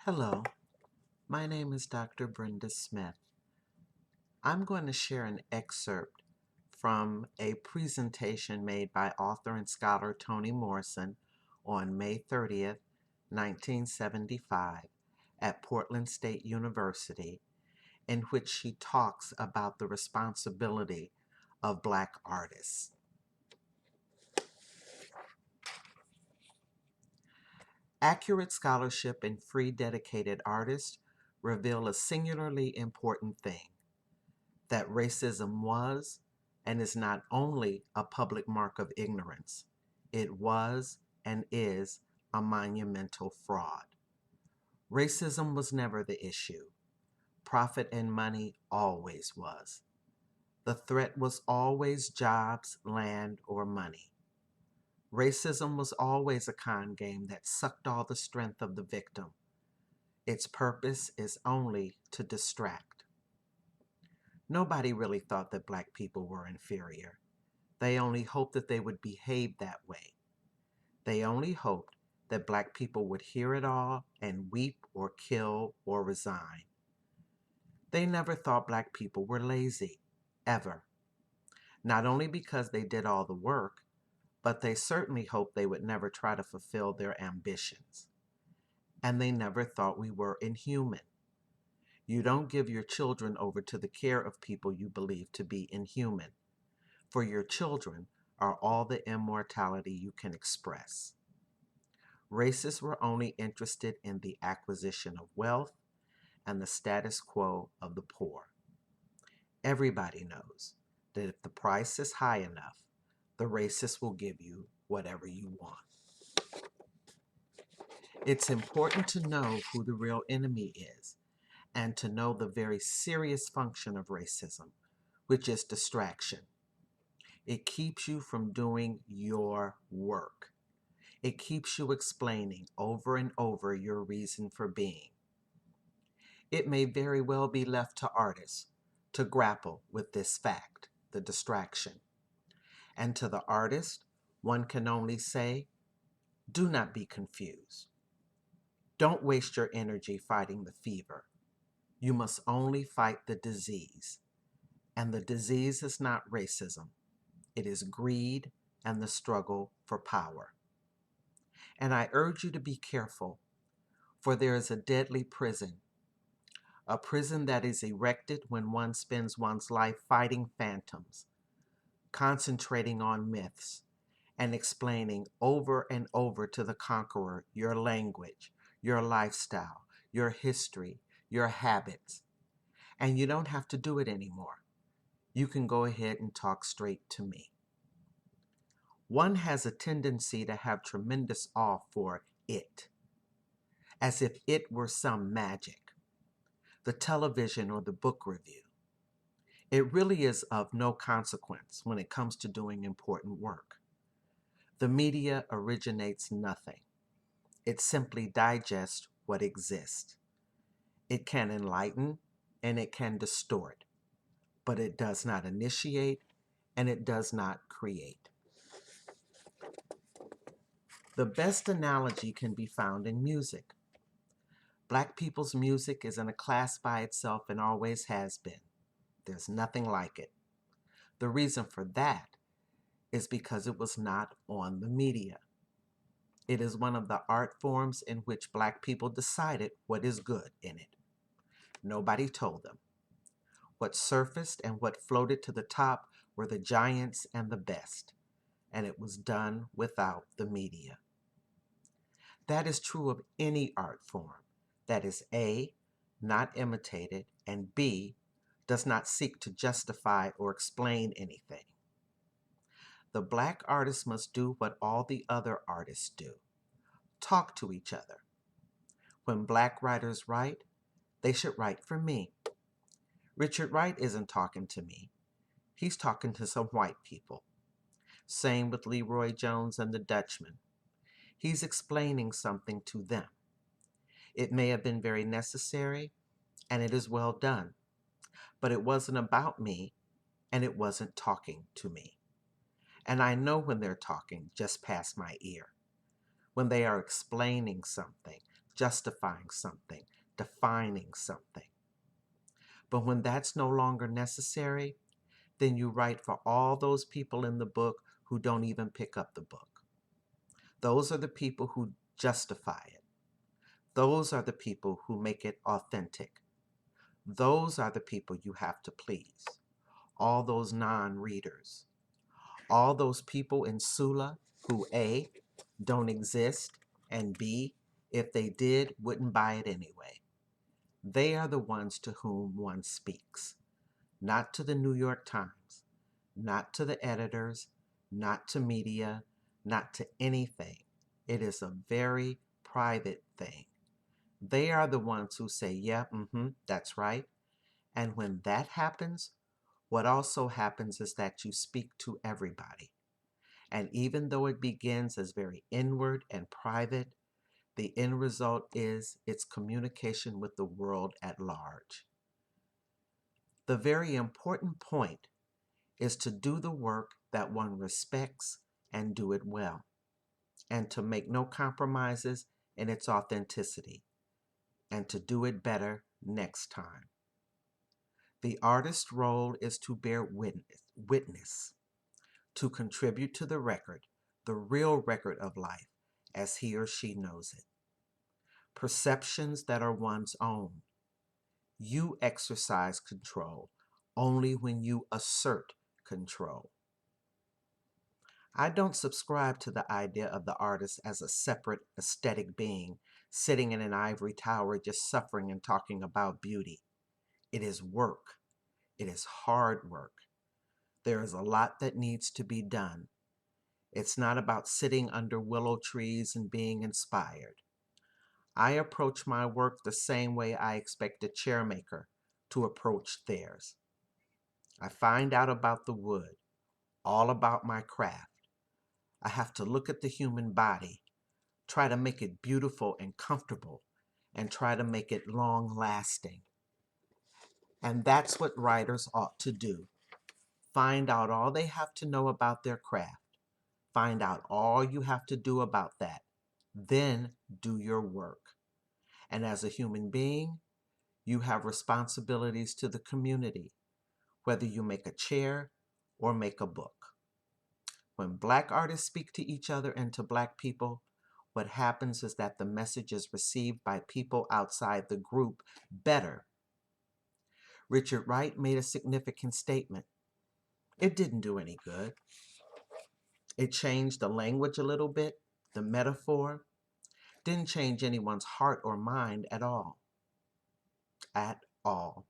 Hello, my name is Dr. Brenda Smith. I'm going to share an excerpt from a presentation made by author and scholar Toni Morrison on May 30th, 1975 at Portland State University, in which she talks about the responsibility of Black artists. Accurate scholarship and free dedicated artists reveal a singularly important thing: that racism was and is not only a public mark of ignorance, it was and is a monumental fraud. Racism was never the issue. Profit and money always was. The threat was always jobs, land, or money. Racism was always a con game that sucked all the strength of the victim. Its purpose is only to distract. Nobody really thought that Black people were inferior. They only hoped that they would behave that way. They only hoped that Black people would hear it all and weep or kill or resign. They never thought Black people were lazy, ever. Not only because they did all the work, but they certainly hoped they would never try to fulfill their ambitions. And they never thought we were inhuman. You don't give your children over to the care of people you believe to be inhuman, for your children are all the immortality you can express. Racists were only interested in the acquisition of wealth and the status quo of the poor. Everybody knows that if the price is high enough, the racist will give you whatever you want. It's important to know who the real enemy is and to know the very serious function of racism, which is distraction. It keeps you from doing your work. It keeps you explaining over and over your reason for being. It may very well be left to artists to grapple with this fact, the distraction. And to the artist, one can only say, do not be confused. Don't waste your energy fighting the fever. You must only fight the disease. And the disease is not racism. It is greed and the struggle for power. And I urge you to be careful, for there is a deadly prison, a prison that is erected when one spends one's life fighting phantoms, concentrating on myths, and explaining over and over to the conqueror your language, your lifestyle, your history, your habits. And you don't have to do it anymore. You can go ahead and talk straight to me. One has a tendency to have tremendous awe for it, as if it were some magic, the television or the book review. It really is of no consequence when it comes to doing important work. The media originates nothing. It simply digests what exists. It can enlighten and it can distort, but it does not initiate and it does not create. The best analogy can be found in music. Black people's music is in a class by itself and always has been. There's nothing like it. The reason for that is because it was not on the media. It is one of the art forms in which Black people decided what is good in it. Nobody told them. What surfaced and what floated to the top were the giants and the best, and it was done without the media. That is true of any art form that is A, not imitated, and B, does not seek to justify or explain anything. The Black artist must do what all the other artists do: talk to each other. When Black writers write, they should write for me. Richard Wright isn't talking to me. He's talking to some white people. Same with Leroy Jones and the Dutchman. He's explaining something to them. It may have been very necessary, and it is well done, but it wasn't about me, and it wasn't talking to me. And I know when they're talking just past my ear, when they are explaining something justifying something, defining something. But when that's no longer necessary, then you write for all those people in the book who don't even pick up the book. Those are the people who justify it. Those are the people who make it authentic. Those are the people you have to please. All those non-readers. All those people in Sula who A, don't exist, and B, if they did, wouldn't buy it anyway. They are the ones to whom one speaks. Not to the New York Times, not to the editors, not to media, not to anything. It is a very private thing. They are the ones who say, yeah, that's right. And when that happens, what also happens is that you speak to everybody. And even though it begins as very inward and private, the end result is its communication with the world at large. The very important point is to do the work that one respects and do it well, and to make no compromises in its authenticity, and to do it better next time. The artist's role is to bear witness, to contribute to the record, the real record of life, as he or she knows it. Perceptions that are one's own. You exercise control only when you assert control. I don't subscribe to the idea of the artist as a separate aesthetic being sitting in an ivory tower just suffering and talking about beauty. It is work. It is hard work. There is a lot that needs to be done. It's not about sitting under willow trees and being inspired. I approach my work the same way I expect a chairmaker to approach theirs. I find out about the wood, all about my craft. I have to look at the human body, try to make it beautiful and comfortable, and try to make it long-lasting. And that's what writers ought to do. Find out all they have to know about their craft. Find out all you have to do about that. Then do your work. And as a human being, you have responsibilities to the community, whether you make a chair or make a book. When Black artists speak to each other and to Black people, what happens is that the message is received by people outside the group better. Richard Wright made a significant statement. It didn't do any good. It changed the language a little bit, the metaphor. Didn't change anyone's heart or mind at all. At all.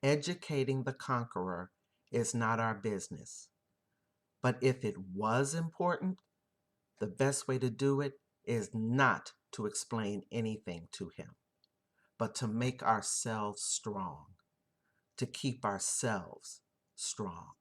Educating the conqueror is not our business. But if it was important, the best way to do it is not to explain anything to him, but to make ourselves strong, to keep ourselves strong.